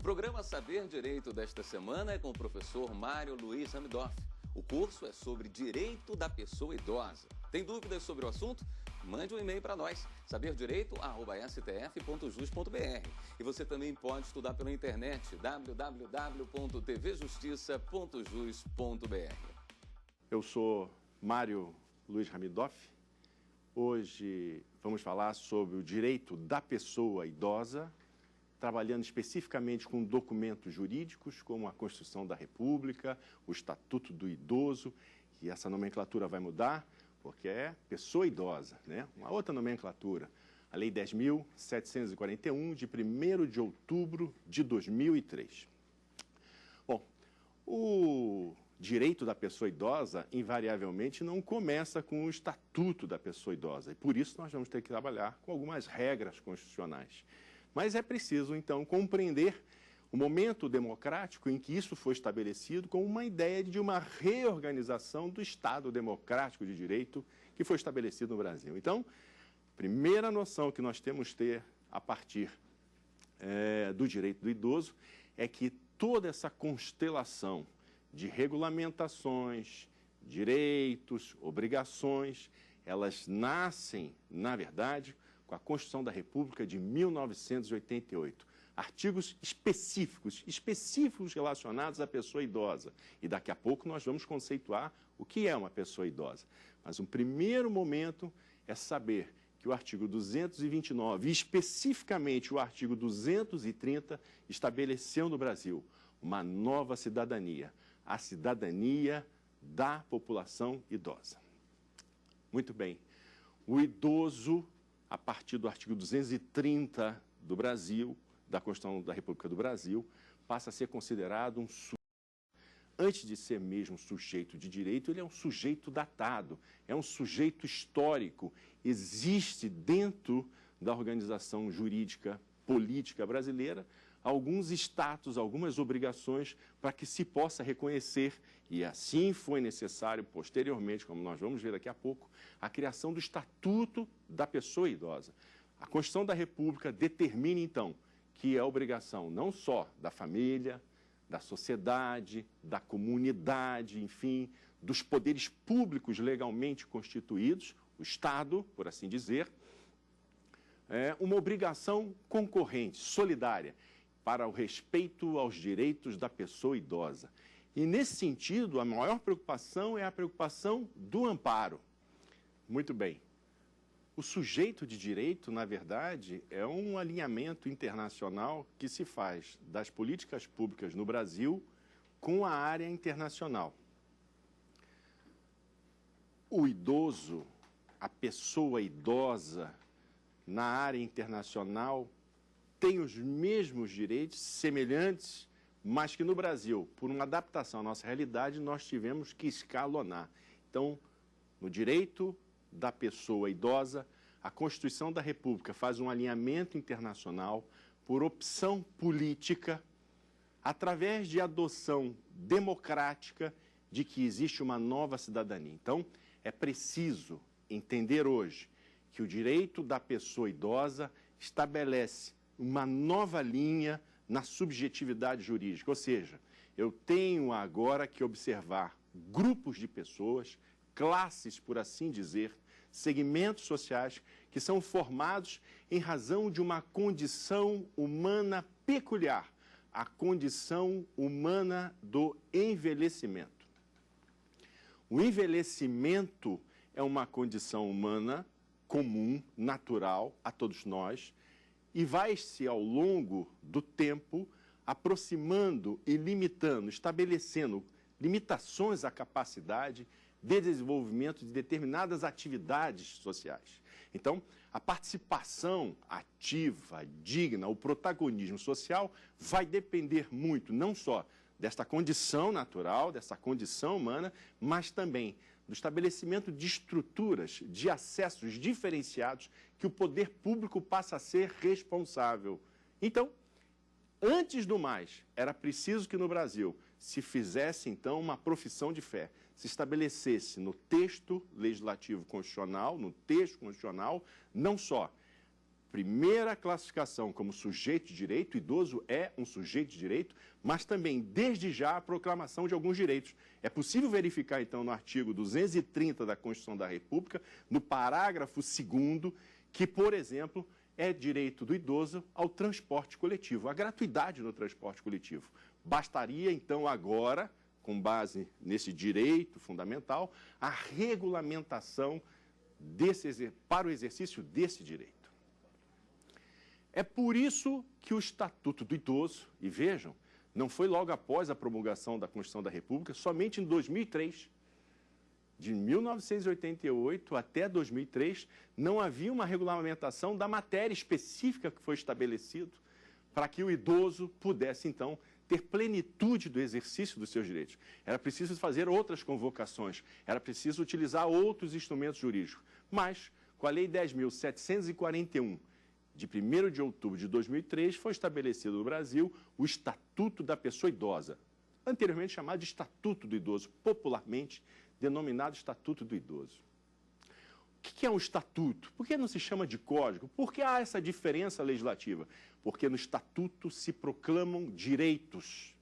programa Saber Direito desta semana é com o professor Mário Luiz Hamidoff. O curso é sobre direito da pessoa idosa. Tem dúvidas sobre o assunto? Mande um e-mail para nós, saberdireito@stf.jus.br. E você também pode estudar pela internet, www.tvjustiça.jus.br. Eu sou Mário Luiz Hamidoff. Hoje vamos falar sobre o direito da pessoa idosa, trabalhando especificamente com documentos jurídicos, como a Constituição da República, o Estatuto do Idoso, e essa nomenclatura vai mudar, porque é pessoa idosa, né? Uma outra nomenclatura, a Lei 10.741, de 1º de outubro de 2003. Bom, o direito da pessoa idosa, invariavelmente, não começa com o Estatuto da Pessoa Idosa, e por isso nós vamos ter que trabalhar com algumas regras constitucionais. Mas é preciso, então, compreender o momento democrático em que isso foi estabelecido como uma ideia de uma reorganização do Estado democrático de direito que foi estabelecido no Brasil. Então, primeira noção que nós temos que ter a partir do direito do idoso é que toda essa constelação de regulamentações, direitos, obrigações, elas nascem, na verdade, com a Constituição da República de 1988. Artigos específicos relacionados à pessoa idosa. E daqui a pouco nós vamos conceituar o que é uma pessoa idosa. Mas um primeiro momento é saber que o artigo 229, especificamente o artigo 230, estabeleceu no Brasil uma nova cidadania, a cidadania da população idosa. Muito bem. O idoso, a partir do artigo 230 do Brasil, da Constituição da República do Brasil, passa a ser considerado um sujeito. Antes de ser mesmo sujeito de direito, ele é um sujeito datado, é um sujeito histórico. Existe dentro da organização jurídica política brasileira alguns status, algumas obrigações para que se possa reconhecer, e assim foi necessário posteriormente, como nós vamos ver daqui a pouco, a criação do Estatuto da Pessoa Idosa. A Constituição da República determina, então, que é obrigação não só da família, da sociedade, da comunidade, enfim, dos poderes públicos legalmente constituídos, o Estado, por assim dizer, é uma obrigação concorrente, solidária, para o respeito aos direitos da pessoa idosa. E, nesse sentido, a maior preocupação é a preocupação do amparo. Muito bem. O sujeito de direito, na verdade, é um alinhamento internacional que se faz das políticas públicas no Brasil com a área internacional. O idoso, a pessoa idosa, na área internacional, tem os mesmos direitos, semelhantes, mas que no Brasil, por uma adaptação à nossa realidade, nós tivemos que escalonar. Então, no direito da pessoa idosa, a Constituição da República faz um alinhamento internacional por opção política, através de adoção democrática de que existe uma nova cidadania. Então, é preciso entender hoje que o direito da pessoa idosa estabelece uma nova linha na subjetividade jurídica, ou seja, eu tenho agora que observar grupos de pessoas, classes, por assim dizer, segmentos sociais que são formados em razão de uma condição humana peculiar, a condição humana do envelhecimento. O envelhecimento é uma condição humana comum, natural a todos nós, e vai-se, ao longo do tempo, aproximando e limitando, estabelecendo limitações à capacidade de desenvolvimento de determinadas atividades sociais. Então, a participação ativa, digna, o protagonismo social vai depender muito, não só desta condição natural, dessa condição humana, mas também do estabelecimento de estruturas, de acessos diferenciados que o poder público passa a ser responsável. Então, antes do mais, era preciso que no Brasil se fizesse, então, uma profissão de fé, se estabelecesse no texto legislativo constitucional, no texto constitucional, não só primeira classificação como sujeito de direito, o idoso é um sujeito de direito, mas também, desde já, a proclamação de alguns direitos. É possível verificar, então, no artigo 230 da Constituição da República, no parágrafo 2º, que, por exemplo, é direito do idoso ao transporte coletivo, a gratuidade no transporte coletivo. Bastaria, então, agora, com base nesse direito fundamental, a regulamentação para o exercício desse direito. É por isso que o Estatuto do Idoso, e vejam, não foi logo após a promulgação da Constituição da República, somente em 2003, de 1988 até 2003, não havia uma regulamentação da matéria específica que foi estabelecido para que o idoso pudesse, então, ter plenitude do exercício dos seus direitos. Era preciso fazer outras convocações, era preciso utilizar outros instrumentos jurídicos. Mas, com a Lei 10.741, de 1º de outubro de 2003, foi estabelecido no Brasil o Estatuto da Pessoa Idosa, anteriormente chamado de Estatuto do Idoso, popularmente denominado Estatuto do Idoso. O que é um estatuto? Por que não se chama de código? Por que há essa diferença legislativa? Porque no estatuto se proclamam direitos,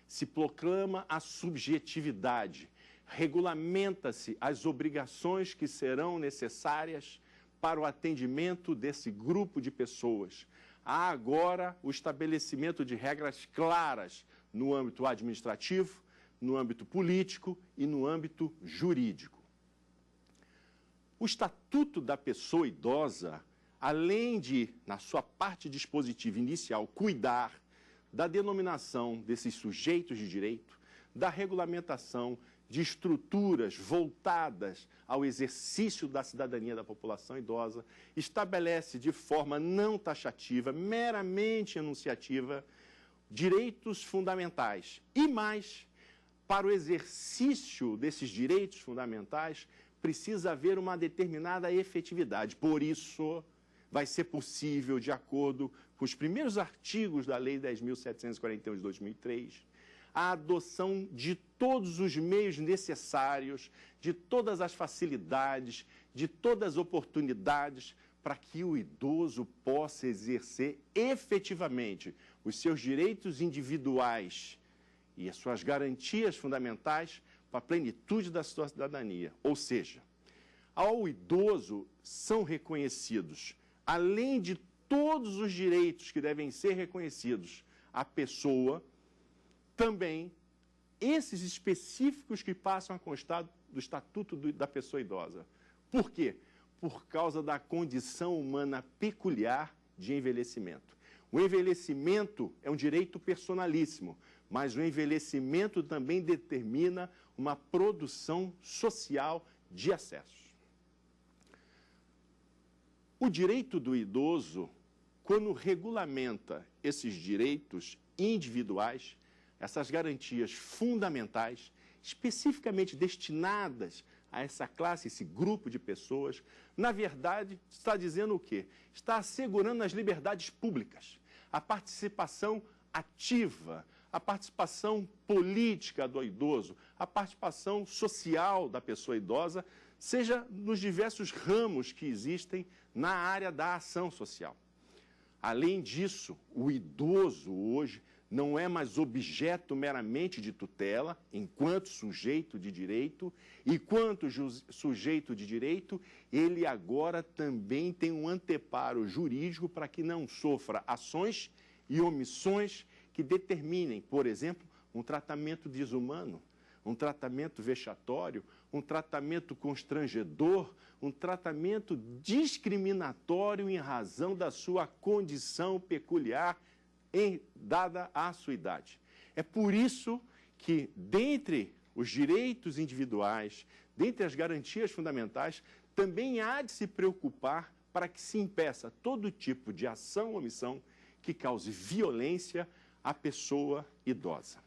se proclama a subjetividade, regulamenta-se as obrigações que serão necessárias para o atendimento desse grupo de pessoas. Há agora o estabelecimento de regras claras no âmbito administrativo, no âmbito político e no âmbito jurídico. O Estatuto da Pessoa Idosa, além de, na sua parte dispositiva inicial, cuidar da denominação desses sujeitos de direito, da regulamentação de estruturas voltadas ao exercício da cidadania da população idosa, estabelece de forma não taxativa, meramente enunciativa, direitos fundamentais. E mais, para o exercício desses direitos fundamentais, precisa haver uma determinada efetividade. Por isso, vai ser possível, de acordo com os primeiros artigos da Lei 10.741 de 2003, a adoção de todos os meios necessários, de todas as facilidades, de todas as oportunidades para que o idoso possa exercer efetivamente os seus direitos individuais e as suas garantias fundamentais para a plenitude da sua cidadania. Ou seja, ao idoso são reconhecidos, além de todos os direitos que devem ser reconhecidos à pessoa, também esses específicos que passam a constar do Estatuto da Pessoa Idosa. Por quê? Por causa da condição humana peculiar de envelhecimento. O envelhecimento é um direito personalíssimo, mas o envelhecimento também determina uma produção social de acessos. O direito do idoso, quando regulamenta esses direitos individuais, essas garantias fundamentais, especificamente destinadas a essa classe, esse grupo de pessoas, na verdade, está dizendo o quê? Está assegurando as liberdades públicas, a participação ativa, a participação política do idoso, a participação social da pessoa idosa, seja nos diversos ramos que existem na área da ação social. Além disso, o idoso hoje não é mais objeto meramente de tutela, enquanto sujeito de direito, e quanto sujeito de direito, ele agora também tem um anteparo jurídico para que não sofra ações e omissões que determinem, por exemplo, um tratamento desumano, um tratamento vexatório, um tratamento constrangedor, um tratamento discriminatório em razão da sua condição peculiar dada a sua idade. É por isso que, dentre os direitos individuais, dentre as garantias fundamentais, também há de se preocupar para que se impeça todo tipo de ação ou omissão que cause violência à pessoa idosa.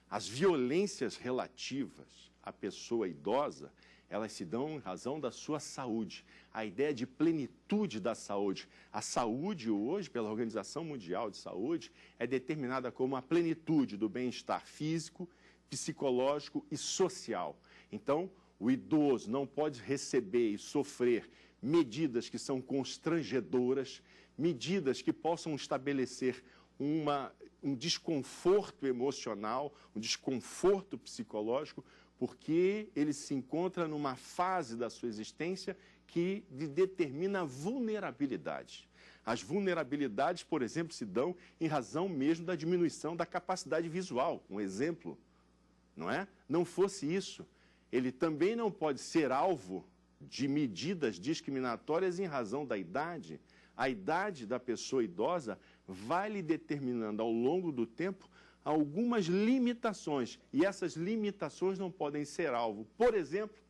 As violências relativas à pessoa idosa, elas se dão em razão da sua saúde. A ideia de plenitude da saúde. A saúde hoje, pela Organização Mundial de Saúde, é determinada como a plenitude do bem-estar físico, psicológico e social. Então, o idoso não pode receber e sofrer medidas que são constrangedoras, medidas que possam estabelecer um desconforto emocional, um desconforto psicológico, porque ele se encontra numa fase da sua existência que determina vulnerabilidade. As vulnerabilidades, por exemplo, se dão em razão mesmo da diminuição da capacidade visual. Um exemplo, não é? Não fosse isso, ele também não pode ser alvo de medidas discriminatórias em razão da idade. A idade da pessoa idosa vai lhe determinando ao longo do tempo algumas limitações. E essas limitações não podem ser alvo, por exemplo,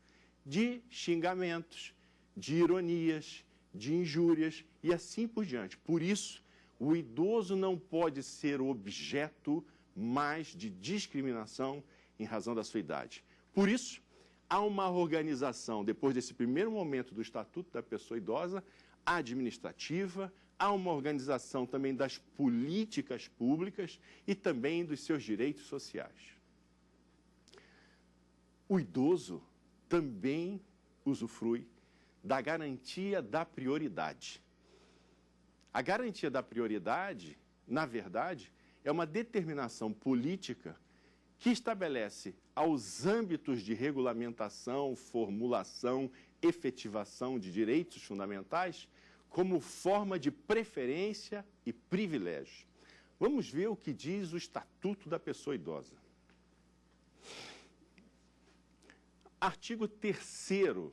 de xingamentos, de ironias, de injúrias e assim por diante. Por isso, o idoso não pode ser objeto mais de discriminação em razão da sua idade. Por isso, há uma organização, depois desse primeiro momento do Estatuto da Pessoa Idosa, administrativa, há uma organização também das políticas públicas e também dos seus direitos sociais. O idoso também usufrui da garantia da prioridade. A garantia da prioridade, na verdade, é uma determinação política que estabelece aos âmbitos de regulamentação, formulação, efetivação de direitos fundamentais como forma de preferência e privilégio. Vamos ver o que diz o Estatuto da Pessoa Idosa. Artigo 3º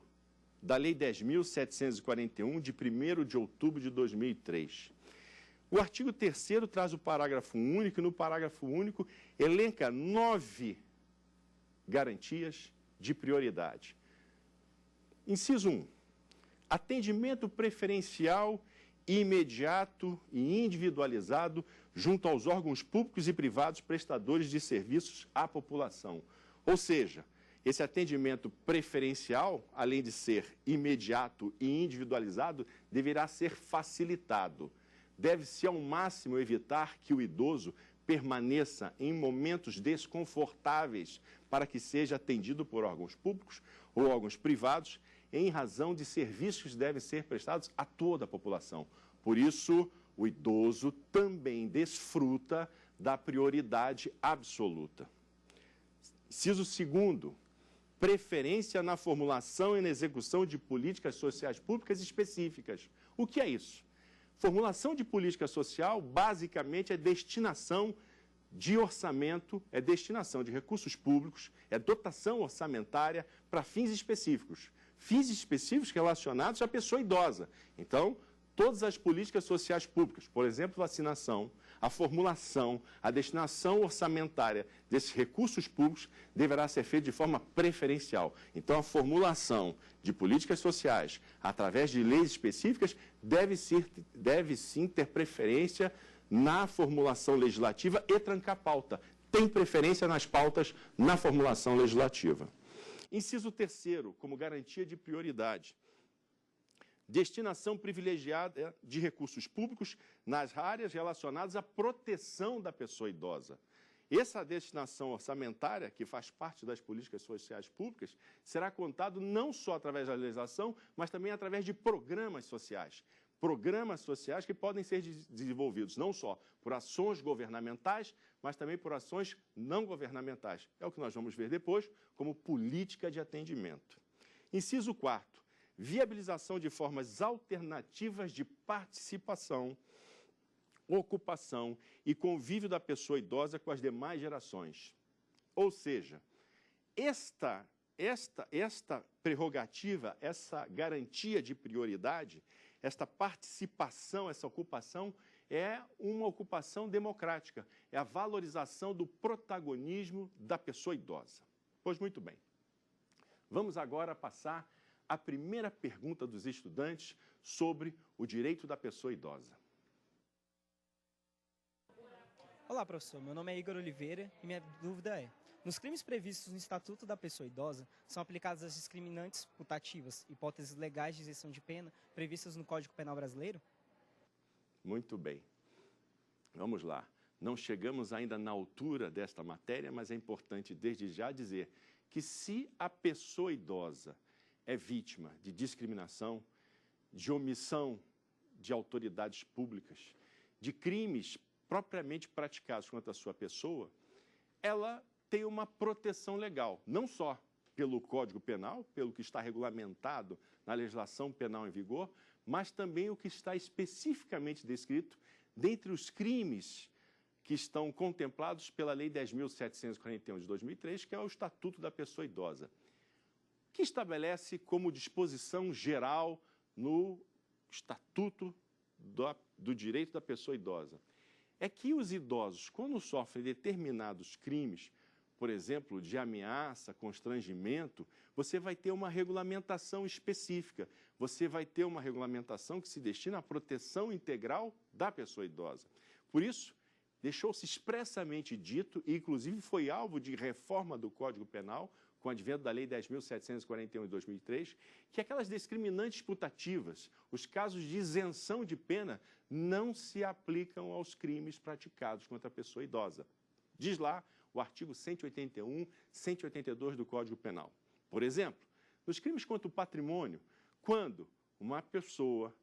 da Lei 10.741, de 1º de outubro de 2003. O artigo 3º traz o parágrafo único, e no parágrafo único elenca 9 garantias de prioridade. Inciso 1. Atendimento preferencial, imediato e individualizado junto aos órgãos públicos e privados prestadores de serviços à população. Ou seja, esse atendimento preferencial, além de ser imediato e individualizado, deverá ser facilitado. Deve-se ao máximo evitar que o idoso permaneça em momentos desconfortáveis para que seja atendido por órgãos públicos ou órgãos privados, em razão de serviços que devem ser prestados a toda a população. Por isso, o idoso também desfruta da prioridade absoluta. Inciso 2º, preferência na formulação e na execução de políticas sociais públicas específicas. O que é isso? Formulação de política social, basicamente, é destinação de orçamento, é destinação de recursos públicos, é dotação orçamentária para fins específicos relacionados à pessoa idosa. Então, todas as políticas sociais públicas, por exemplo, vacinação, a formulação, a destinação orçamentária desses recursos públicos deverá ser feita de forma preferencial. Então, a formulação de políticas sociais através de leis específicas deve sim ter preferência na formulação legislativa e trancar pauta. Tem preferência nas pautas na formulação legislativa. Inciso 3º, como garantia de prioridade. Destinação privilegiada de recursos públicos nas áreas relacionadas à proteção da pessoa idosa. Essa destinação orçamentária, que faz parte das políticas sociais públicas, será contado não só através da legislação, mas também através de programas sociais. Programas sociais que podem ser desenvolvidos não só por ações governamentais, mas também por ações não governamentais. É o que nós vamos ver depois como política de atendimento. Inciso 4º, viabilização de formas alternativas de participação, ocupação e convívio da pessoa idosa com as demais gerações. Ou seja, esta prerrogativa, essa garantia de prioridade, esta participação, essa ocupação, é uma ocupação democrática, é a valorização do protagonismo da pessoa idosa. Pois muito bem, vamos agora passar à primeira pergunta dos estudantes sobre o direito da pessoa idosa. Olá, professor. Meu nome é Igor Oliveira e minha dúvida é: nos crimes previstos no Estatuto da Pessoa Idosa, são aplicadas as discriminantes putativas, hipóteses legais de isenção de pena previstas no Código Penal Brasileiro? Muito bem. Vamos lá. Não chegamos ainda na altura desta matéria, mas é importante desde já dizer que se a pessoa idosa é vítima de discriminação, de omissão de autoridades públicas, de crimes propriamente praticados contra a sua pessoa, ela tem uma proteção legal, não só pelo Código Penal, pelo que está regulamentado na legislação penal em vigor, mas também o que está especificamente descrito dentre os crimes que estão contemplados pela Lei 10.741 de 2003, que é o Estatuto da Pessoa Idosa, que estabelece como disposição geral no Estatuto do Direito da Pessoa Idosa, é que os idosos, quando sofrem determinados crimes, por exemplo, de ameaça, constrangimento, você vai ter uma regulamentação específica, você vai ter uma regulamentação que se destina à proteção integral da pessoa idosa. Por isso, deixou-se expressamente dito, e inclusive foi alvo de reforma do Código Penal, com o advento da Lei 10.741 de 2003, que aquelas discriminantes putativas, os casos de isenção de pena, não se aplicam aos crimes praticados contra a pessoa idosa. Diz lá o artigo 181, 182 do Código Penal. Por exemplo, nos crimes contra o patrimônio, quando uma pessoa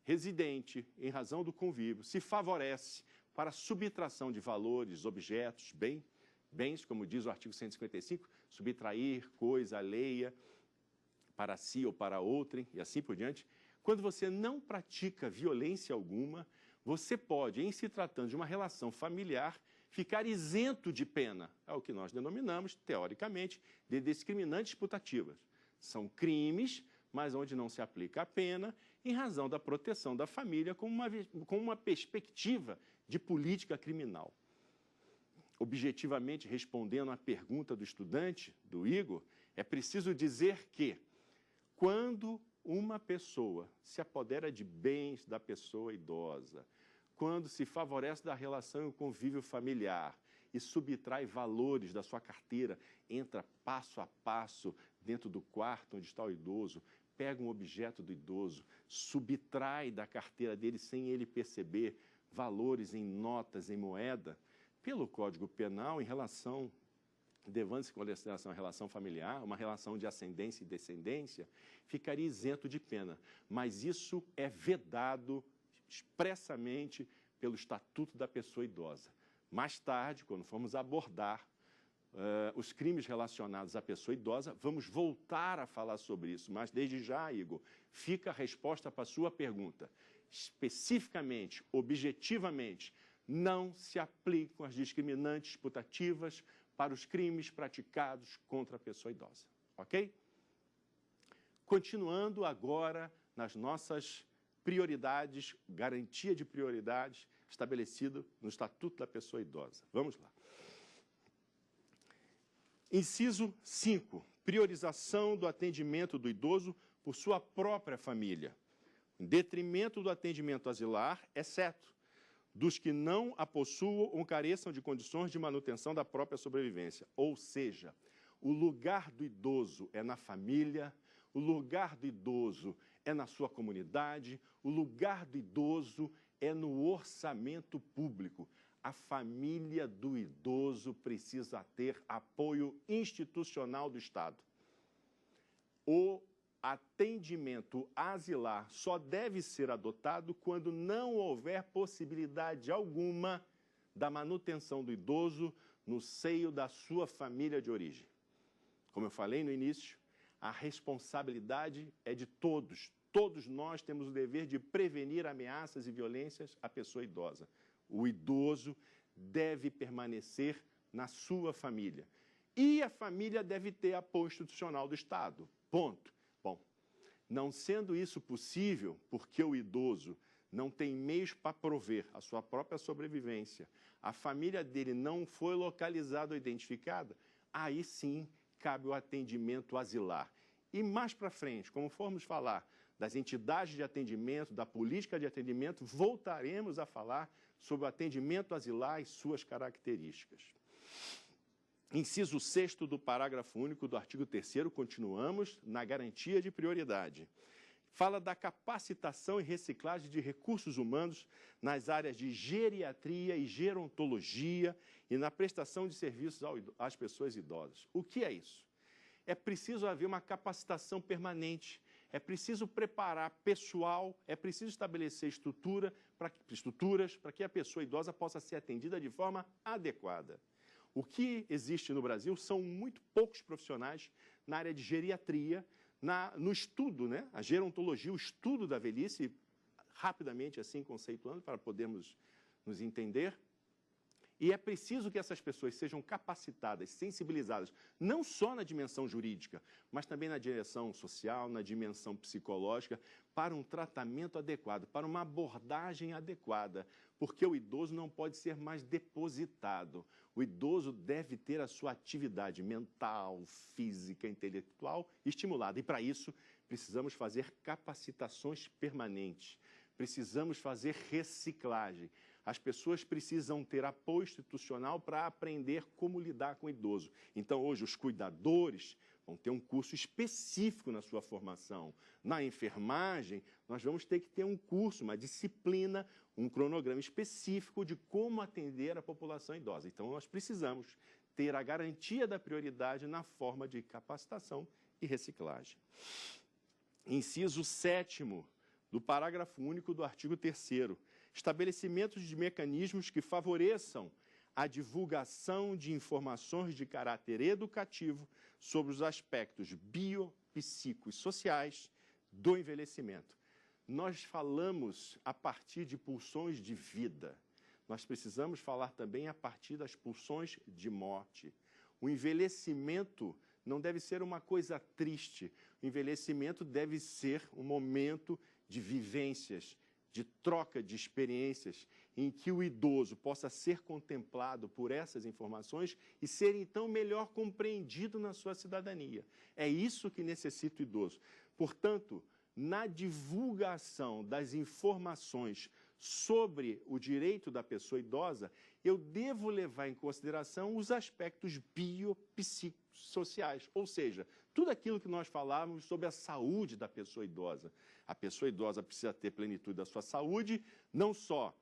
residente, em razão do convívio, se favorece para a subtração de valores, objetos, bens, como diz o artigo 155, subtrair coisa alheia para si ou para outrem, e assim por diante. Quando você não pratica violência alguma, você pode, em se tratando de uma relação familiar, ficar isento de pena. É o que nós denominamos, teoricamente, de discriminantes putativas. São crimes, mas onde não se aplica a pena, em razão da proteção da família com uma perspectiva de política criminal. Objetivamente, respondendo à pergunta do estudante, do Igor, é preciso dizer que, quando uma pessoa se apodera de bens da pessoa idosa, quando se favorece da relação e o convívio familiar e subtrai valores da sua carteira, entra passo a passo dentro do quarto onde está o idoso, pega um objeto do idoso, subtrai da carteira dele sem ele perceber valores em notas, em moeda, pelo Código Penal, em relação, levando-se em consideração a relação familiar, uma relação de ascendência e descendência, ficaria isento de pena. Mas isso é vedado expressamente pelo Estatuto da Pessoa Idosa. Mais tarde, quando formos abordar os crimes relacionados à pessoa idosa, vamos voltar a falar sobre isso. Mas, desde já, Igor, fica a resposta para a sua pergunta. Especificamente, objetivamente, não se aplicam as discriminantes putativas para os crimes praticados contra a pessoa idosa. Ok? Continuando agora nas nossas prioridades, garantia de prioridades estabelecido no Estatuto da Pessoa Idosa. Vamos lá. Inciso 5. Priorização do atendimento do idoso por sua própria família, em detrimento do atendimento asilar, exceto dos que não a possuam ou careçam de condições de manutenção da própria sobrevivência. Ou seja, o lugar do idoso é na família, o lugar do idoso é na sua comunidade, o lugar do idoso é no orçamento público. A família do idoso precisa ter apoio institucional do Estado. O atendimento asilar só deve ser adotado quando não houver possibilidade alguma da manutenção do idoso no seio da sua família de origem. Como eu falei no início, a responsabilidade é de todos. Todos nós temos o dever de prevenir ameaças e violências à pessoa idosa. O idoso deve permanecer na sua família. E a família deve ter apoio institucional do Estado. Ponto. Bom, não sendo isso possível, porque o idoso não tem meios para prover a sua própria sobrevivência, a família dele não foi localizada ou identificada, aí sim cabe o atendimento asilar. E mais para frente, como formos falar das entidades de atendimento, da política de atendimento, voltaremos a falar sobre o atendimento asilar e suas características. Inciso 6º do parágrafo único do artigo 3º, continuamos na garantia de prioridade. Fala da capacitação e reciclagem de recursos humanos nas áreas de geriatria e gerontologia e na prestação de serviços às pessoas idosas. O que é isso? É preciso haver uma capacitação permanente, É preciso preparar pessoal, é preciso estabelecer estruturas para que a pessoa idosa possa ser atendida de forma adequada. O que existe no Brasil são muito poucos profissionais na área de geriatria, no estudo, né? A gerontologia, o estudo da velhice, rapidamente assim conceituando, para podermos nos entender. E é preciso que essas pessoas sejam capacitadas, sensibilizadas, não só na dimensão jurídica, mas também na direção social, na dimensão psicológica, para um tratamento adequado, para uma abordagem adequada, porque o idoso não pode ser mais depositado. O idoso deve ter a sua atividade mental, física, intelectual estimulada. E, para isso, precisamos fazer capacitações permanentes, precisamos fazer reciclagem. As pessoas precisam ter apoio institucional para aprender como lidar com o idoso. Então, hoje, os cuidadores vão ter um curso específico na sua formação. Na enfermagem, nós vamos ter que ter um curso, uma disciplina, um cronograma específico de como atender a população idosa. Então, nós precisamos ter a garantia da prioridade na forma de capacitação e reciclagem. Inciso 7º do parágrafo único do artigo 3º. Estabelecimentos de mecanismos que favoreçam a divulgação de informações de caráter educativo sobre os aspectos biopsíquicos e sociais do envelhecimento. Nós falamos a partir de pulsões de vida. Nós precisamos falar também a partir das pulsões de morte. O envelhecimento não deve ser uma coisa triste. O envelhecimento deve ser um momento de vivências, de troca de experiências, em que o idoso possa ser contemplado por essas informações e ser, então, melhor compreendido na sua cidadania. É isso que necessita o idoso. Portanto, na divulgação das informações sobre o direito da pessoa idosa, eu devo levar em consideração os aspectos biopsicossociais, ou seja, tudo aquilo que nós falávamos sobre a saúde da pessoa idosa. A pessoa idosa precisa ter plenitude da sua saúde, não só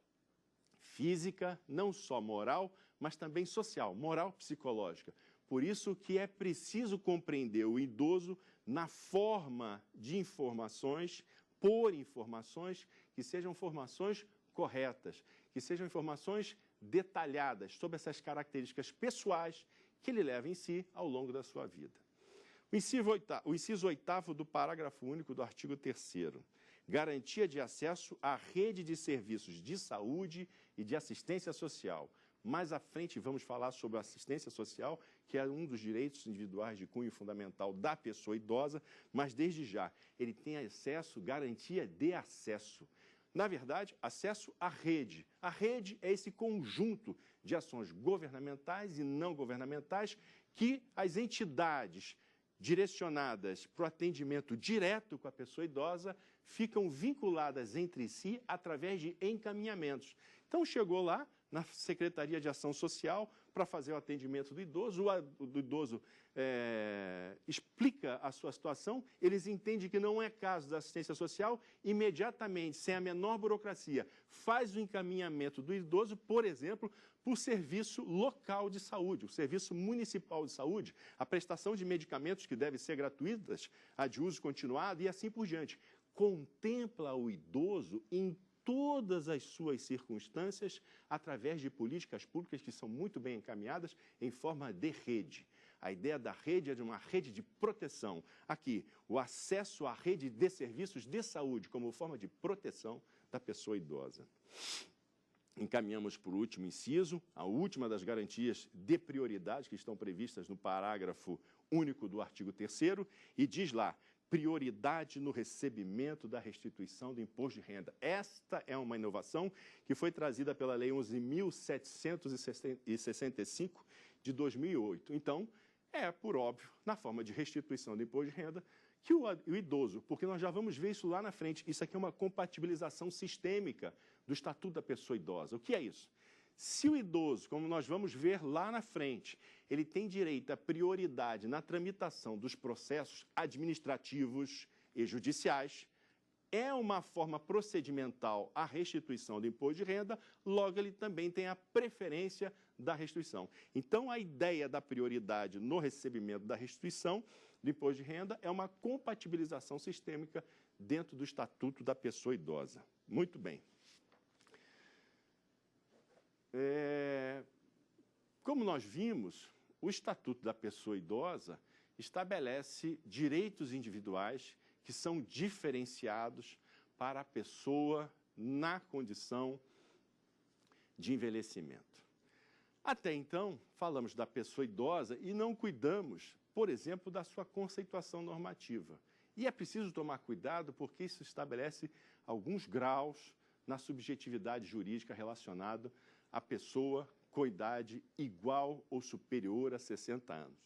física, não só moral, mas também social, moral psicológica. Por isso que é preciso compreender o idoso na forma de informações, por informações, que sejam informações corretas, que sejam informações detalhadas sobre essas características pessoais que ele leva em si ao longo da sua vida. O inciso 8º do parágrafo único do artigo 3º. Garantia de acesso à rede de serviços de saúde e de assistência social. Mais à frente vamos falar sobre a assistência social, que é um dos direitos individuais de cunho fundamental da pessoa idosa, mas desde já ele tem acesso, garantia de acesso. Na verdade, acesso à rede. A rede é esse conjunto de ações governamentais e não governamentais que as entidades direcionadas para o atendimento direto com a pessoa idosa ficam vinculadas entre si através de encaminhamentos. Então, chegou lá na Secretaria de Ação Social para fazer o atendimento do idoso, o idoso explica a sua situação, eles entendem que não é caso da assistência social, imediatamente, sem a menor burocracia, faz o encaminhamento do idoso, por exemplo, para o serviço local de saúde, o serviço municipal de saúde, a prestação de medicamentos que devem ser gratuitas, a de uso continuado e assim por diante. Contempla o idoso em todas as suas circunstâncias através de políticas públicas que são muito bem encaminhadas em forma de rede. A ideia da rede é de uma rede de proteção. Aqui, o acesso à rede de serviços de saúde como forma de proteção da pessoa idosa. Encaminhamos por último inciso, a última das garantias de prioridade que estão previstas no parágrafo único do artigo 3º, e diz lá, prioridade no recebimento da restituição do imposto de renda. Esta é uma inovação que foi trazida pela Lei 11.765 de 2008. Então, é, por óbvio, na forma de restituição do imposto de renda, que o idoso, porque nós já vamos ver isso lá na frente, isso aqui é uma compatibilização sistêmica do Estatuto da Pessoa Idosa. O que é isso? Se o idoso, como nós vamos ver lá na frente, ele tem direito à prioridade na tramitação dos processos administrativos e judiciais, é uma forma procedimental a restituição do imposto de renda, logo ele também tem a preferência da restituição. Então, a ideia da prioridade no recebimento da restituição do imposto de renda é uma compatibilização sistêmica dentro do Estatuto da Pessoa Idosa. Muito bem. Como nós vimos, o Estatuto da Pessoa Idosa estabelece direitos individuais que são diferenciados para a pessoa na condição de envelhecimento. Até então, falamos da pessoa idosa e não cuidamos, por exemplo, da sua conceituação normativa. E é preciso tomar cuidado porque isso estabelece alguns graus na subjetividade jurídica relacionada à pessoa com idade igual ou superior a 60 anos.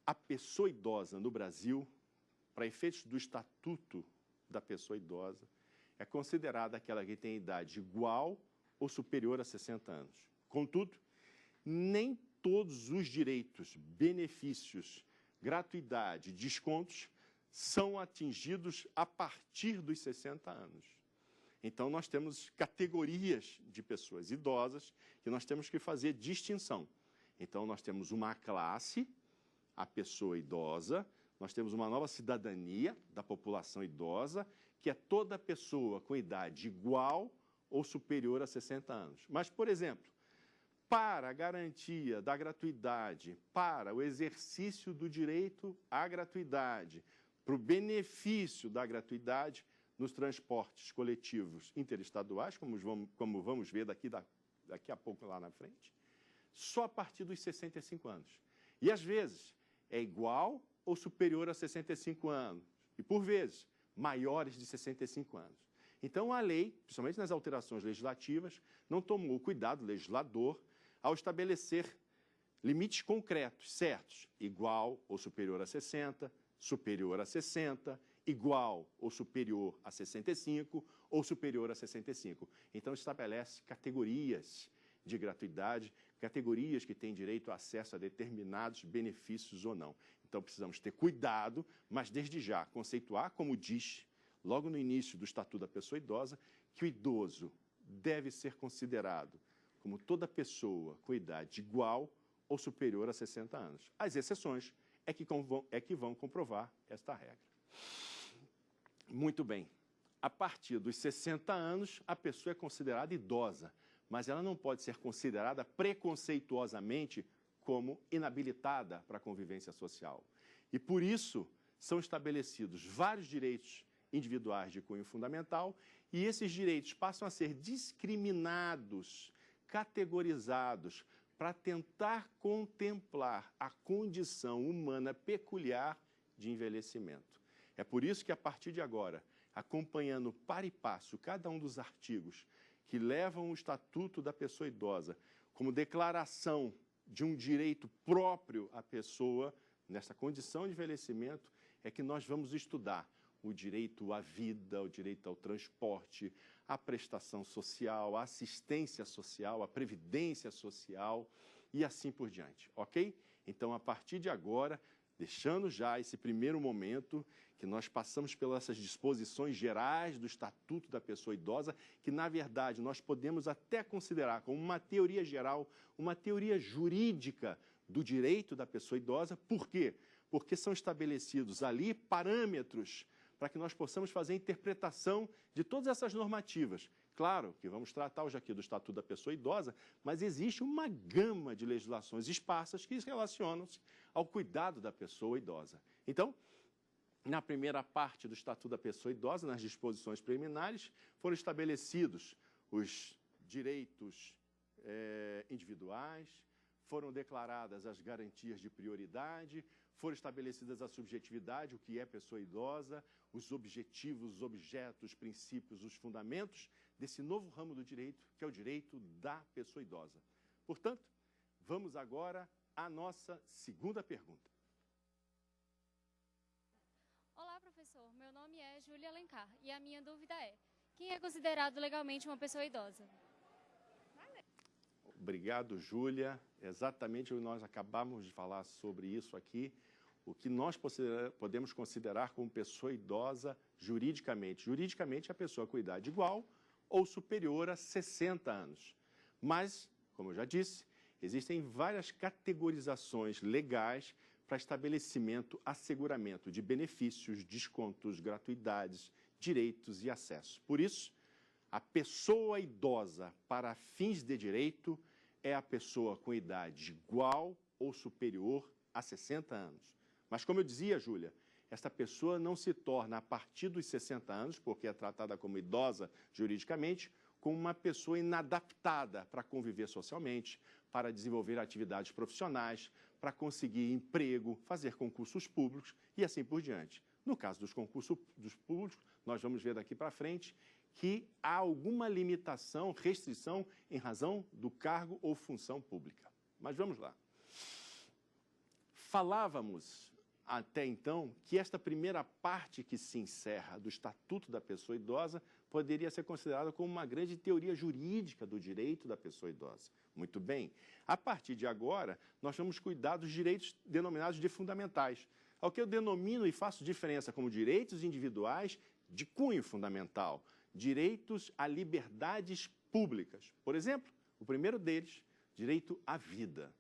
A pessoa idosa no Brasil, para efeitos do Estatuto da Pessoa Idosa, é considerada aquela que tem idade igual ou superior a 60 anos. Contudo, nem todos os direitos, benefícios, gratuidade, descontos são atingidos a partir dos 60 anos. Então, nós temos categorias de pessoas idosas que nós temos que fazer distinção. Então, nós temos uma classe, a pessoa idosa, nós temos uma nova cidadania da população idosa, que é toda pessoa com idade igual ou superior a 60 anos. Mas, por exemplo, para a garantia da gratuidade, para o exercício do direito à gratuidade, para o benefício da gratuidade nos transportes coletivos interestaduais, como vamos ver daqui a pouco lá na frente, só a partir dos 65 anos. E, às vezes, é igual ou superior a 65 anos, e, por vezes, maiores de 65 anos. Então, a lei, principalmente nas alterações legislativas, não tomou cuidado, o legislador, ao estabelecer limites concretos, certos, igual ou superior a 60, superior a 60, igual ou superior a 65 ou superior a 65. Então, estabelece categorias de gratuidade, categorias que têm direito a acesso a determinados benefícios ou não. Então, precisamos ter cuidado, mas desde já conceituar, como diz logo no início do Estatuto da Pessoa Idosa, que o idoso deve ser considerado como toda pessoa com idade igual ou superior a 60 anos. As exceções é que vão comprovar esta regra. Muito bem. A partir dos 60 anos, a pessoa é considerada idosa, mas ela não pode ser considerada preconceituosamente como inabilitada para a convivência social. E, por isso, são estabelecidos vários direitos individuais de cunho fundamental e esses direitos passam a ser discriminados, categorizados, para tentar contemplar a condição humana peculiar de envelhecimento. É por isso que, a partir de agora, acompanhando par e passo cada um dos artigos que levam o Estatuto da Pessoa Idosa como declaração de um direito próprio à pessoa, nessa condição de envelhecimento, é que nós vamos estudar o direito à vida, o direito ao transporte, a prestação social, a assistência social, a previdência social e assim por diante, ok? Então, a partir de agora, deixando já esse primeiro momento que nós passamos pelas essas disposições gerais do Estatuto da Pessoa Idosa, que, na verdade, nós podemos até considerar como uma teoria geral, uma teoria jurídica do direito da pessoa idosa. Por quê? Porque são estabelecidos ali parâmetros para que nós possamos fazer a interpretação de todas essas normativas. Claro que vamos tratar hoje aqui do Estatuto da Pessoa Idosa, mas existe uma gama de legislações esparsas que relacionam-se ao cuidado da pessoa idosa. Então, na primeira parte do Estatuto da Pessoa Idosa, nas disposições preliminares, foram estabelecidos os direitos individuais, foram declaradas as garantias de prioridade, foram estabelecidas a subjetividade, o que é pessoa idosa, os objetivos, os objetos, os princípios, os fundamentos desse novo ramo do direito, que é o direito da pessoa idosa. Portanto, vamos agora à nossa segunda pergunta. Olá, professor. Meu nome é Júlia Alencar e a minha dúvida é: quem é considerado legalmente uma pessoa idosa? Obrigado, Júlia. Exatamente, nós acabamos de falar sobre isso aqui. o que nós podemos considerar como pessoa idosa juridicamente. Juridicamente, a pessoa com idade igual ou superior a 60 anos. Mas, como eu já disse, existem várias categorizações legais para estabelecimento, asseguramento de benefícios, descontos, gratuidades, direitos e acesso. Por isso, a pessoa idosa para fins de direito é a pessoa com idade igual ou superior a 60 anos. Mas, como eu dizia, Júlia, esta pessoa não se torna, a partir dos 60 anos, porque é tratada como idosa juridicamente, como uma pessoa inadaptada para conviver socialmente, para desenvolver atividades profissionais, para conseguir emprego, fazer concursos públicos e assim por diante. No caso dos concursos públicos, nós vamos ver daqui para frente que há alguma limitação, restrição em razão do cargo ou função pública. Mas vamos lá. Falávamos até então que esta primeira parte que se encerra do Estatuto da Pessoa Idosa poderia ser considerada como uma grande teoria jurídica do direito da pessoa idosa. Muito bem. A partir de agora, nós vamos cuidar dos direitos denominados de fundamentais, ao que eu denomino e faço diferença como direitos individuais de cunho fundamental, direitos a liberdades públicas. Por exemplo, o primeiro deles, direito à vida.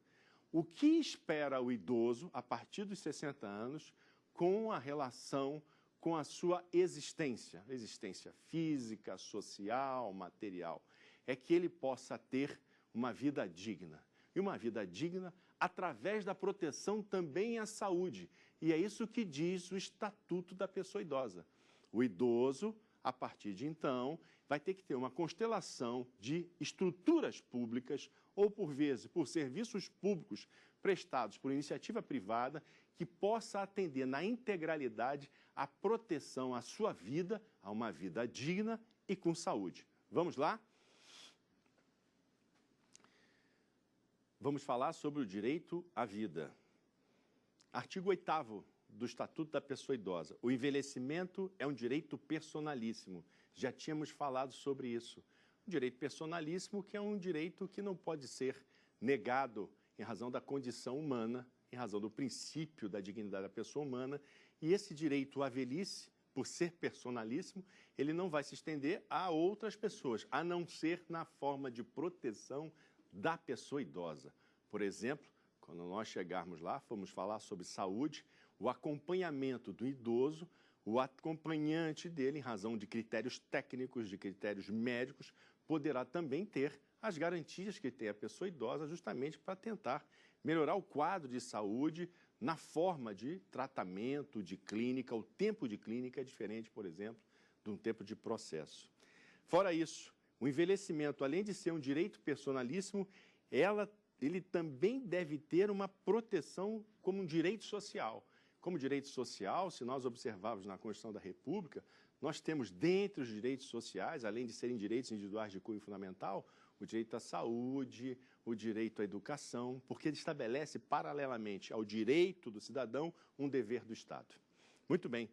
O que espera o idoso, a partir dos 60 anos, com a relação com a sua existência física, social, material, é que ele possa ter uma vida digna. E uma vida digna através da proteção também à saúde. E é isso que diz o Estatuto da Pessoa Idosa. O idoso, a partir de então, vai ter que ter uma constelação de estruturas públicas ou, por vezes, por serviços públicos prestados por iniciativa privada que possa atender na integralidade a proteção à sua vida, a uma vida digna e com saúde. Vamos lá? Vamos falar sobre o direito à vida. Artigo 8º do Estatuto da Pessoa Idosa. O envelhecimento é um direito personalíssimo. Já tínhamos falado sobre isso. Um direito personalíssimo que é um direito que não pode ser negado em razão da condição humana, em razão do princípio da dignidade da pessoa humana. E esse direito à velhice, por ser personalíssimo, ele não vai se estender a outras pessoas, a não ser na forma de proteção da pessoa idosa. Por exemplo, quando nós chegarmos lá, vamos falar sobre saúde, o acompanhamento do idoso, o acompanhante dele, em razão de critérios técnicos, de critérios médicos, poderá também ter as garantias que tem a pessoa idosa justamente para tentar melhorar o quadro de saúde na forma de tratamento, de clínica. O tempo de clínica é diferente, por exemplo, de um tempo de processo. Fora isso, o envelhecimento, além de ser um direito personalíssimo, ele também deve ter uma proteção como um direito social. Como direito social, se nós observarmos na Constituição da República, nós temos dentre os direitos sociais, além de serem direitos individuais de cunho fundamental, o direito à saúde, o direito à educação, porque ele estabelece, paralelamente ao direito do cidadão, um dever do Estado. Muito bem.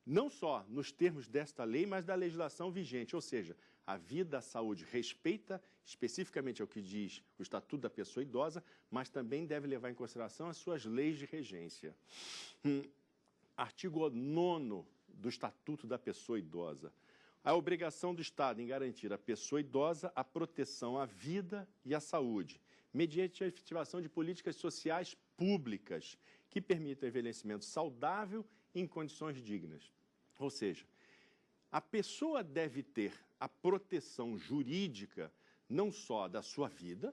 Não só nos termos desta lei, mas da legislação vigente, ou seja, a vida, a saúde respeita especificamente ao que diz o Estatuto da Pessoa Idosa, mas também deve levar em consideração as suas leis de regência. Artigo 9º do Estatuto da Pessoa Idosa. A obrigação do Estado em garantir à pessoa idosa a proteção à vida e à saúde, mediante a efetivação de políticas sociais públicas que permitam envelhecimento saudável em condições dignas. Ou seja, a pessoa deve ter a proteção jurídica não só da sua vida,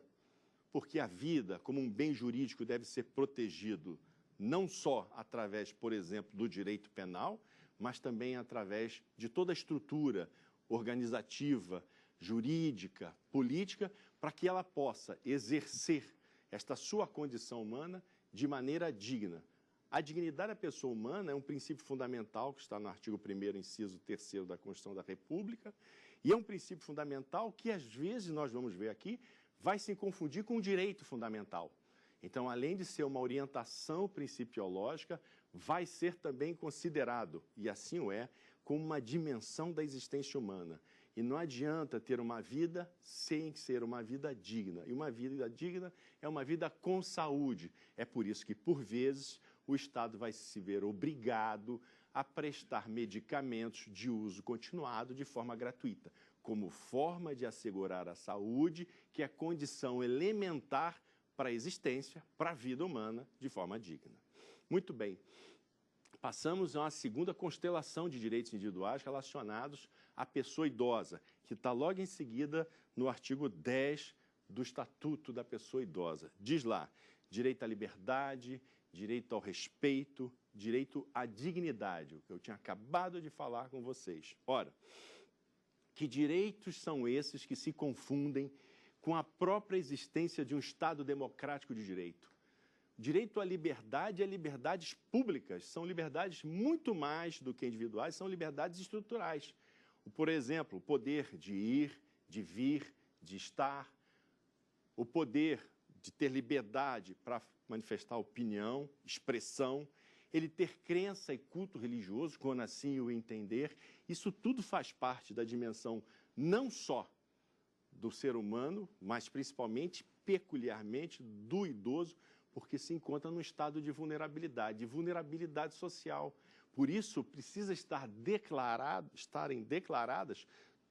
porque a vida, como um bem jurídico, deve ser protegido não só através, por exemplo, do direito penal, mas também através de toda a estrutura organizativa, jurídica, política, para que ela possa exercer esta sua condição humana de maneira digna. A dignidade da pessoa humana é um princípio fundamental que está no artigo 1º, inciso 3º da Constituição da República, e é um princípio fundamental que, às vezes, nós vamos ver aqui, vai se confundir com o direito fundamental. Então, além de ser uma orientação principiológica, vai ser também considerado, e assim o é, como uma dimensão da existência humana. E não adianta ter uma vida sem ser uma vida digna. E uma vida digna é uma vida com saúde. É por isso que, por vezes, o Estado vai se ver obrigado a prestar medicamentos de uso continuado de forma gratuita, como forma de assegurar a saúde, que é condição elementar para a existência, para a vida humana, de forma digna. Muito bem. Passamos a uma segunda constelação de direitos individuais relacionados à pessoa idosa, que está logo em seguida no artigo 10 do Estatuto da Pessoa Idosa. Diz lá, direito à liberdade, direito ao respeito, direito à dignidade, o que eu tinha acabado de falar com vocês. Ora, que direitos são esses que se confundem com a própria existência de um Estado democrático de direito? Direito à liberdade é liberdades públicas, são liberdades muito mais do que individuais, são liberdades estruturais. Por exemplo, o poder de ir, de vir, de estar, o poder de ter liberdade para manifestar opinião, expressão, ele ter crença e culto religioso, quando assim o entender, isso tudo faz parte da dimensão não só do ser humano, mas principalmente, peculiarmente, do idoso, porque se encontra num estado de vulnerabilidade social. Por isso, precisa estarem declaradas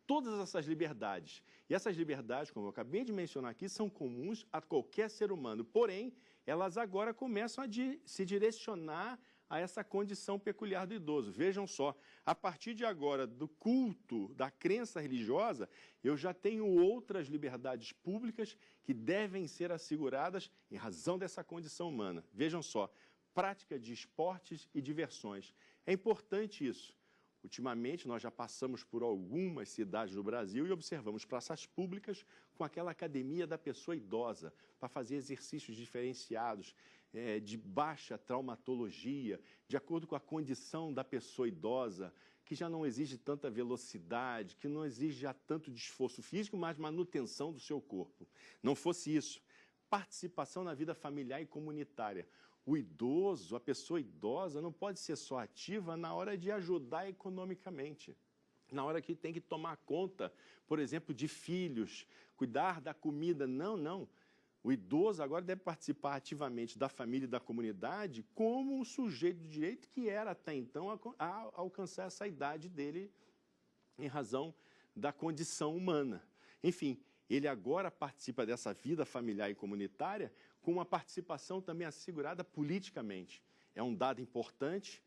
todas essas liberdades. E essas liberdades, como eu acabei de mencionar aqui, são comuns a qualquer ser humano. Porém, elas agora começam a se direcionar a essa condição peculiar do idoso. Vejam só, a partir de agora, do culto, da crença religiosa, eu já tenho outras liberdades públicas que devem ser asseguradas em razão dessa condição humana. Vejam só, prática de esportes e diversões. É importante isso. Ultimamente, nós já passamos por algumas cidades do Brasil e observamos praças públicas com aquela academia da pessoa idosa, para fazer exercícios diferenciados, de baixa traumatologia, de acordo com a condição da pessoa idosa, que já não exige tanta velocidade, que não exige já tanto de esforço físico, mas manutenção do seu corpo. Não fosse isso, participação na vida familiar e comunitária. O idoso, a pessoa idosa, não pode ser só ativa na hora de ajudar economicamente, na hora que tem que tomar conta, por exemplo, de filhos, cuidar da comida. Não. O idoso agora deve participar ativamente da família e da comunidade como um sujeito de direito que era até então a alcançar essa idade dele em razão da condição humana. Enfim, ele agora participa dessa vida familiar e comunitária com uma participação também assegurada politicamente. É um dado importante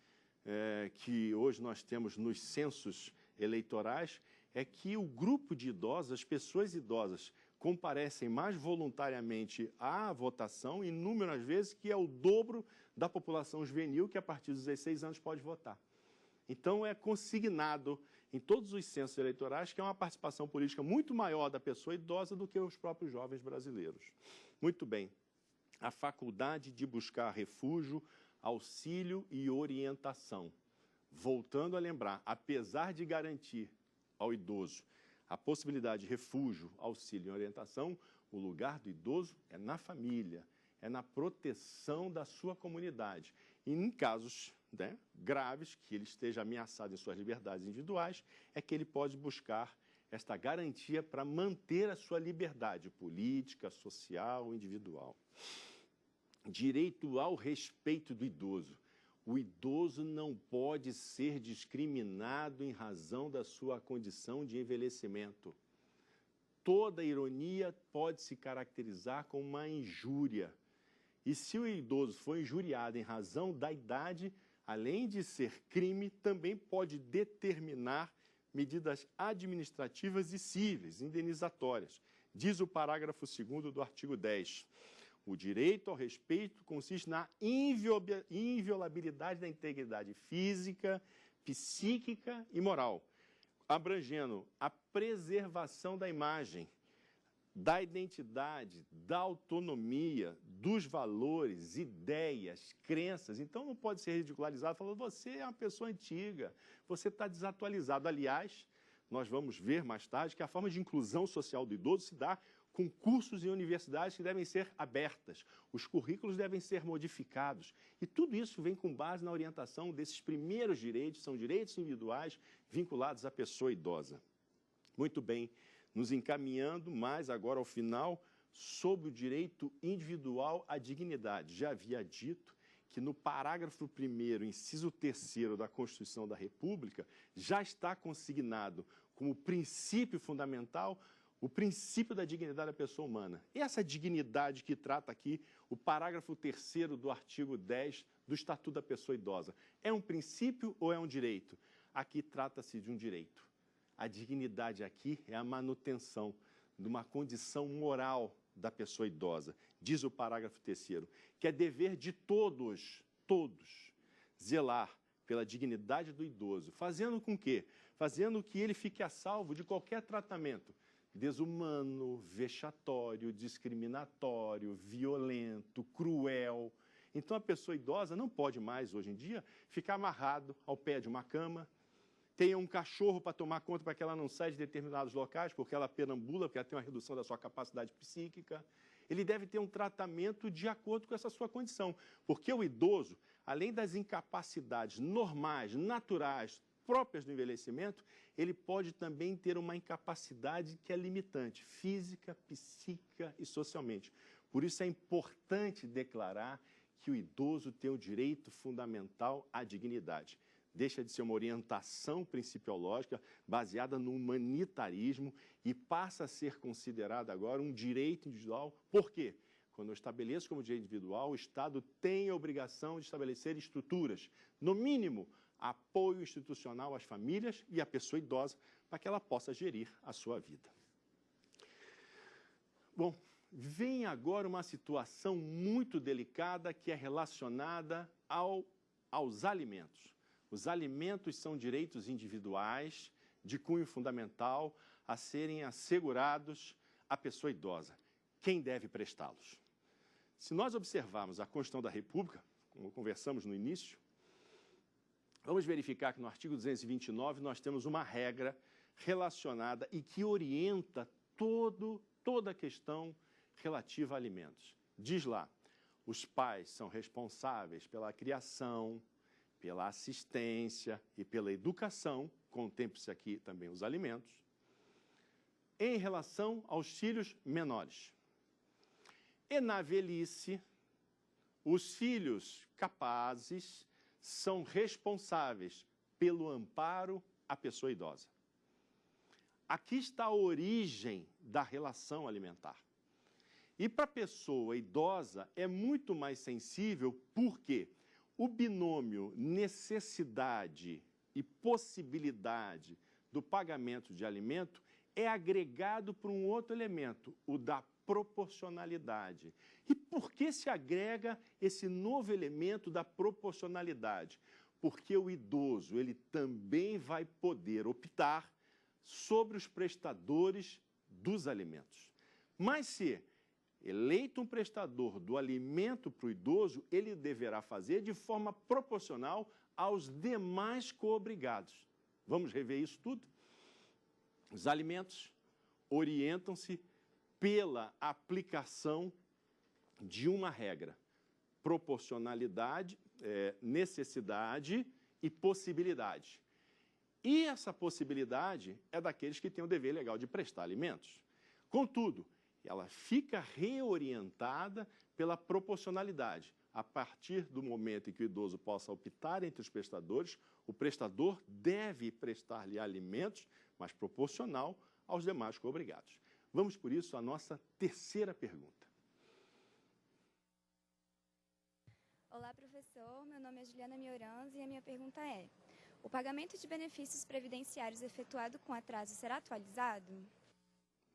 que hoje nós temos nos censos eleitorais, é que o grupo de idosos, as pessoas idosas, comparecem mais voluntariamente à votação, em número, às vezes, que é o dobro da população juvenil, que a partir dos 16 anos pode votar. Então, é consignado em todos os censos eleitorais que é uma participação política muito maior da pessoa idosa do que os próprios jovens brasileiros. Muito bem. A faculdade de buscar refúgio, auxílio e orientação. Voltando a lembrar, apesar de garantir ao idoso a possibilidade de refúgio, auxílio e orientação, o lugar do idoso é na família, é na proteção da sua comunidade. E em casos graves, que ele esteja ameaçado em suas liberdades individuais, é que ele pode buscar esta garantia para manter a sua liberdade política, social, individual. Direito ao respeito do idoso. O idoso não pode ser discriminado em razão da sua condição de envelhecimento. Toda ironia pode se caracterizar como uma injúria. E se o idoso for injuriado em razão da idade, além de ser crime, também pode determinar medidas administrativas e cíveis, indenizatórias. Diz o parágrafo 2º do artigo 10. O direito ao respeito consiste na inviolabilidade da integridade física, psíquica e moral, abrangendo a preservação da imagem, da identidade, da autonomia, dos valores, ideias, crenças. Então, não pode ser ridicularizado falando, você é uma pessoa antiga, você está desatualizado. Aliás, nós vamos ver mais tarde que a forma de inclusão social do idoso se dá com cursos e universidades que devem ser abertas, os currículos devem ser modificados. E tudo isso vem com base na orientação desses primeiros direitos, são direitos individuais vinculados à pessoa idosa. Muito bem, nos encaminhando mais agora ao final sobre o direito individual à dignidade. Já havia dito que no parágrafo 1º, inciso 3º da Constituição da República, já está consignado como princípio fundamental o princípio da dignidade da pessoa humana. E essa dignidade que trata aqui o parágrafo 3º do artigo 10 do Estatuto da Pessoa Idosa, é um princípio ou é um direito? Aqui trata-se de um direito. A dignidade aqui é a manutenção de uma condição moral da pessoa idosa. Diz o parágrafo 3º, que é dever de todos, zelar pela dignidade do idoso, fazendo com que? Fazendo que ele fique a salvo de qualquer tratamento desumano, vexatório, discriminatório, violento, cruel. Então, a pessoa idosa não pode mais, hoje em dia, ficar amarrado ao pé de uma cama, tenha um cachorro para tomar conta para que ela não saia de determinados locais, porque ela perambula, porque ela tem uma redução da sua capacidade psíquica. Ele deve ter um tratamento de acordo com essa sua condição, porque o idoso, além das incapacidades normais, naturais, próprias do envelhecimento, ele pode também ter uma incapacidade que é limitante, física, psíquica e socialmente. Por isso é importante declarar que o idoso tem o direito fundamental à dignidade. Deixa de ser uma orientação principiológica baseada no humanitarismo e passa a ser considerado agora um direito individual. Por quê? Quando eu estabeleço como direito individual, o Estado tem a obrigação de estabelecer estruturas, no mínimo, apoio institucional às famílias e à pessoa idosa para que ela possa gerir a sua vida. Bom, vem agora uma situação muito delicada que é relacionada aos alimentos. Os alimentos são direitos individuais de cunho fundamental a serem assegurados à pessoa idosa. Quem deve prestá-los? Se nós observarmos a Constituição da República, como conversamos no início, vamos verificar que no artigo 229 nós temos uma regra relacionada e que orienta toda a questão relativa a alimentos. Diz lá, os pais são responsáveis pela criação, pela assistência e pela educação, contemple-se aqui também os alimentos, em relação aos filhos menores. E na velhice, os filhos capazes são responsáveis pelo amparo à pessoa idosa. Aqui está a origem da relação alimentar. E para a pessoa idosa é muito mais sensível, porque o binômio necessidade e possibilidade do pagamento de alimento é agregado por um outro elemento, o da proporcionalidade. E por que se agrega esse novo elemento da proporcionalidade? Porque o idoso ele também vai poder optar sobre os prestadores dos alimentos. Mas se eleito um prestador do alimento para o idoso, ele deverá fazer de forma proporcional aos demais coobrigados. Vamos rever isso tudo? Os alimentos orientam-se pela aplicação de uma regra: proporcionalidade, necessidade e possibilidade. E essa possibilidade é daqueles que têm o dever legal de prestar alimentos. Contudo, ela fica reorientada pela proporcionalidade. A partir do momento em que o idoso possa optar entre os prestadores, o prestador deve prestar-lhe alimentos, mas proporcional aos demais coobrigados. Vamos, por isso, à nossa terceira pergunta. Olá, professor. Meu nome é Juliana Mioranz e a minha pergunta é: o pagamento de benefícios previdenciários efetuado com atraso será atualizado?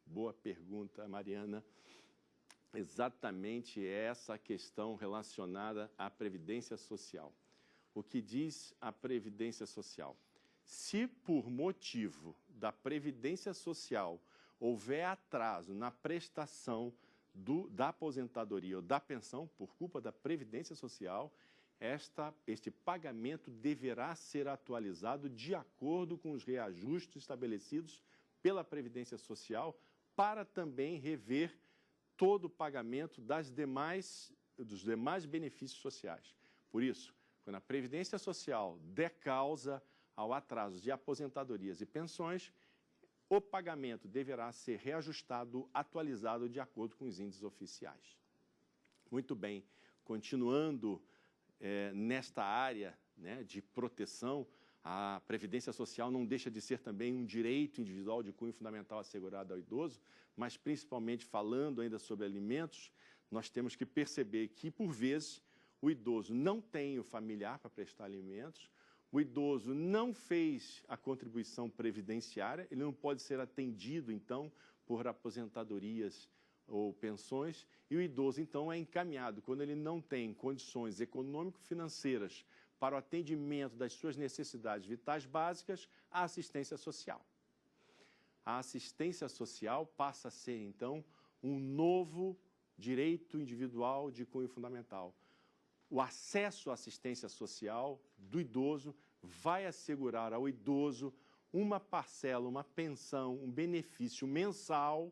Boa pergunta, Mariana. Exatamente essa a questão relacionada à Previdência Social. O que diz a Previdência Social? Se por motivo da Previdência Social houver atraso na prestação da aposentadoria ou da pensão por culpa da Previdência Social, este pagamento deverá ser atualizado de acordo com os reajustes estabelecidos pela Previdência Social, para também rever todo o pagamento dos demais benefícios sociais. Por isso, quando a Previdência Social der causa ao atraso de aposentadorias e pensões, o pagamento deverá ser reajustado, atualizado de acordo com os índices oficiais. Muito bem, continuando nesta área, né, de proteção, a Previdência Social não deixa de ser também um direito individual de cunho fundamental assegurado ao idoso, mas principalmente falando ainda sobre alimentos, nós temos que perceber que, por vezes, o idoso não tem o familiar para prestar alimentos, o idoso não fez a contribuição previdenciária, ele não pode ser atendido, então, por aposentadorias ou pensões, e o idoso, então, é encaminhado, quando ele não tem condições econômico-financeiras para o atendimento das suas necessidades vitais básicas, à assistência social. A assistência social passa a ser, então, um novo direito individual de cunho fundamental. O acesso à assistência social do idoso vai assegurar ao idoso uma parcela, uma pensão, um benefício mensal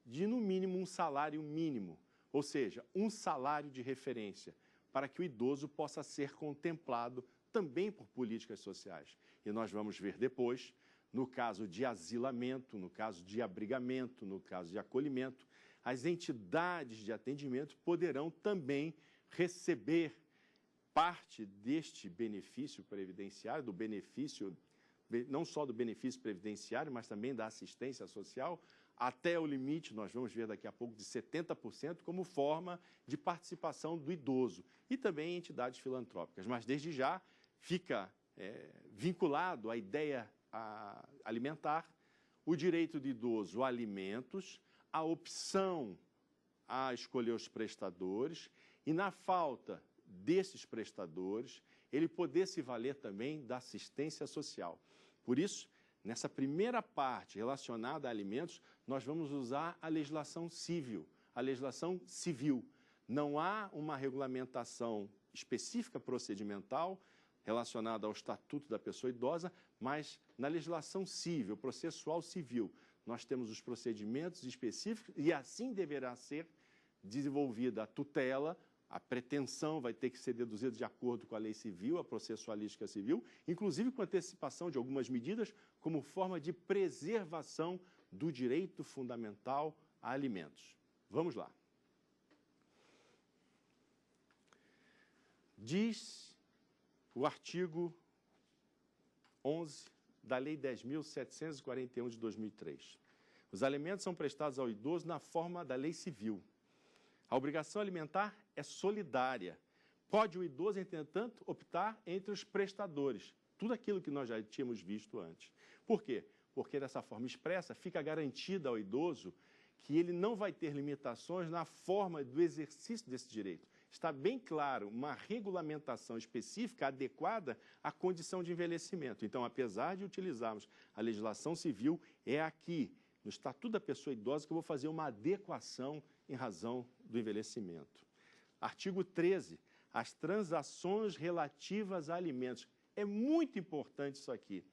de, no mínimo, um salário mínimo, ou seja, um salário de referência, para que o idoso possa ser contemplado também por políticas sociais. E nós vamos ver depois, no caso de asilamento, no caso de abrigamento, no caso de acolhimento, as entidades de atendimento poderão também receber parte deste benefício previdenciário, do benefício, não só do benefício previdenciário, mas também da assistência social, até o limite, nós vamos ver daqui a pouco, de 70% como forma de participação do idoso e também entidades filantrópicas. Mas, desde já, fica vinculado à ideia alimentar, o direito do idoso a alimentos, a opção a escolher os prestadores e, na falta desses prestadores, ele poder se valer também da assistência social. Por isso, nessa primeira parte relacionada a alimentos, nós vamos usar a legislação civil. A legislação civil. Não há uma regulamentação específica procedimental relacionada ao Estatuto da Pessoa Idosa, mas na legislação civil, processual civil, nós temos os procedimentos específicos e assim deverá ser desenvolvida a tutela. A pretensão vai ter que ser deduzida de acordo com a lei civil, a processualística civil, inclusive com antecipação de algumas medidas como forma de preservação do direito fundamental a alimentos. Vamos lá. Diz o artigo 11 da Lei 10.741 de 2003. Os alimentos são prestados ao idoso na forma da lei civil. A obrigação alimentar é solidária. Pode o idoso, entretanto, optar entre os prestadores. Tudo aquilo que nós já tínhamos visto antes. Por quê? Porque dessa forma expressa fica garantida ao idoso que ele não vai ter limitações na forma do exercício desse direito. Está bem claro uma regulamentação específica adequada à condição de envelhecimento. Então, apesar de utilizarmos a legislação civil, é aqui, no Estatuto da Pessoa Idosa, que eu vou fazer uma adequação em razão do envelhecimento. Artigo 13, as transações relativas a alimentos. É muito importante isso aqui.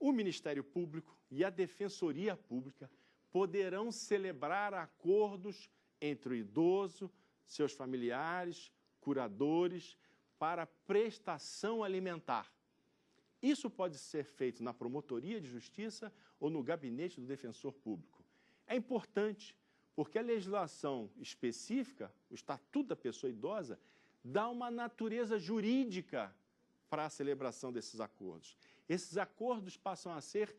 O Ministério Público e a Defensoria Pública poderão celebrar acordos entre o idoso, seus familiares, curadores, para prestação alimentar. Isso pode ser feito na Promotoria de Justiça ou no Gabinete do Defensor Público. É importante, porque a legislação específica, o Estatuto da Pessoa Idosa, dá uma natureza jurídica para a celebração desses acordos. Esses acordos passam a ser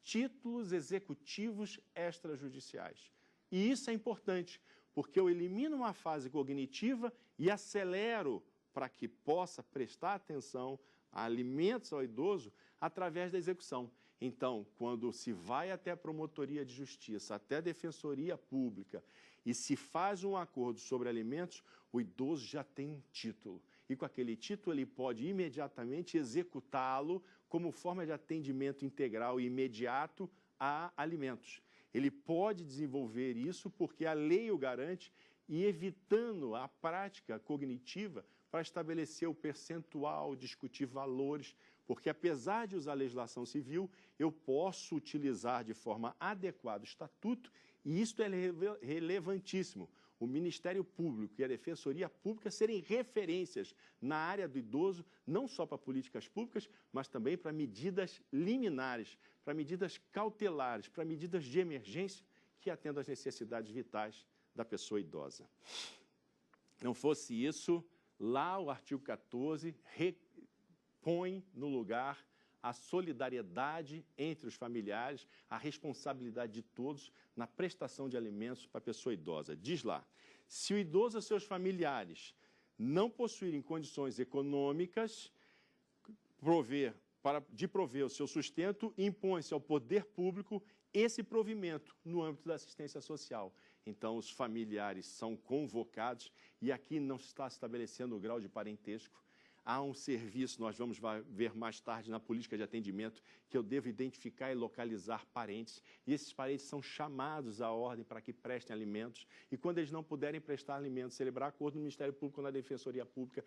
títulos executivos extrajudiciais. E isso é importante, porque eu elimino uma fase cognitiva e acelero para que possa prestar atenção a alimentos ao idoso através da execução. Então, quando se vai até a Promotoria de Justiça, até a Defensoria Pública e se faz um acordo sobre alimentos, o idoso já tem um título. E com aquele título ele pode imediatamente executá-lo como forma de atendimento integral e imediato a alimentos. Ele pode desenvolver isso porque a lei o garante e evitando a prática cognitiva para estabelecer o percentual, discutir valores, porque apesar de usar a legislação civil, eu posso utilizar de forma adequada o Estatuto e isso é relevantíssimo. O Ministério Público e a Defensoria Pública serem referências na área do idoso, não só para políticas públicas, mas também para medidas liminares, para medidas cautelares, para medidas de emergência que atendam às necessidades vitais da pessoa idosa. Não fosse isso, Lá o artigo 14 põe no lugar a solidariedade entre os familiares, a responsabilidade de todos na prestação de alimentos para a pessoa idosa. Diz lá, se o idoso e seus familiares não possuírem condições econômicas de prover o seu sustento, impõe-se ao poder público esse provimento no âmbito da assistência social. Então, os familiares são convocados e aqui não se está estabelecendo o grau de parentesco. Há um serviço, nós vamos ver mais tarde na política de atendimento, que eu devo identificar e localizar parentes. E esses parentes são chamados à ordem para que prestem alimentos. E quando eles não puderem prestar alimentos, celebrar acordo no Ministério Público ou na Defensoria Pública,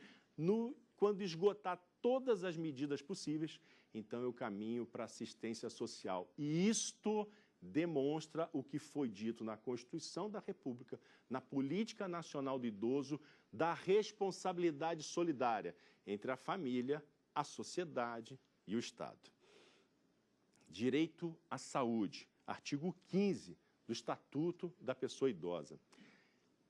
quando esgotar todas as medidas possíveis, então eu caminho para assistência social. E isto demonstra o que foi dito na Constituição da República, na Política Nacional do Idoso, da responsabilidade solidária entre a família, a sociedade e o Estado. Direito à saúde, artigo 15 do Estatuto da Pessoa Idosa.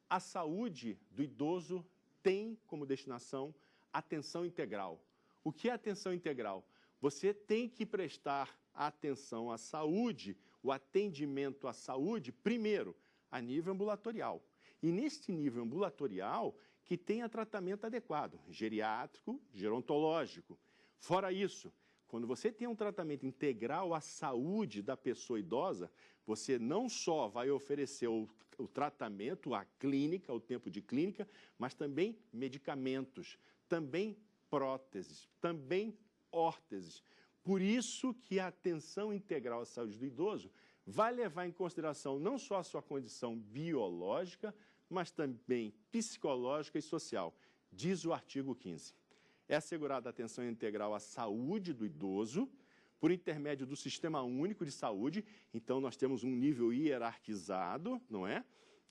A saúde do idoso tem como destinação atenção integral. O que é atenção integral? Você tem que prestar atenção à saúde, o atendimento à saúde, primeiro, a nível ambulatorial. E neste nível ambulatorial, que tenha tratamento adequado, geriátrico, gerontológico. Fora isso, quando você tem um tratamento integral à saúde da pessoa idosa, você não só vai oferecer o tratamento, a clínica, o tempo de clínica, mas também medicamentos, também próteses, também órteses. Por isso que a atenção integral à saúde do idoso vai levar em consideração não só a sua condição biológica, mas também psicológica e social, diz o artigo 15. É assegurada a atenção integral à saúde do idoso por intermédio do Sistema Único de Saúde. Então, nós temos um nível hierarquizado, não é?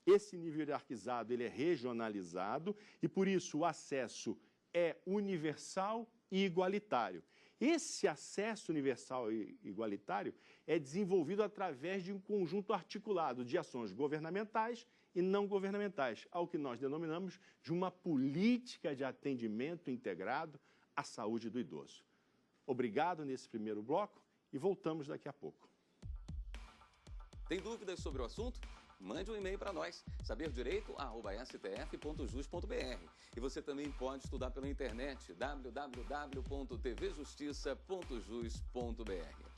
Esse nível hierarquizado ele é regionalizado e, por isso, o acesso é universal e igualitário. Esse acesso universal e igualitário é desenvolvido através de um conjunto articulado de ações governamentais e não governamentais, ao que nós denominamos de uma política de atendimento integrado à saúde do idoso. Obrigado nesse primeiro bloco e voltamos daqui a pouco. Tem dúvidas sobre o assunto? Mande um e-mail para nós, saberdireito@stf.jus.br. E você também pode estudar pela internet, www.tvjustiça.jus.br.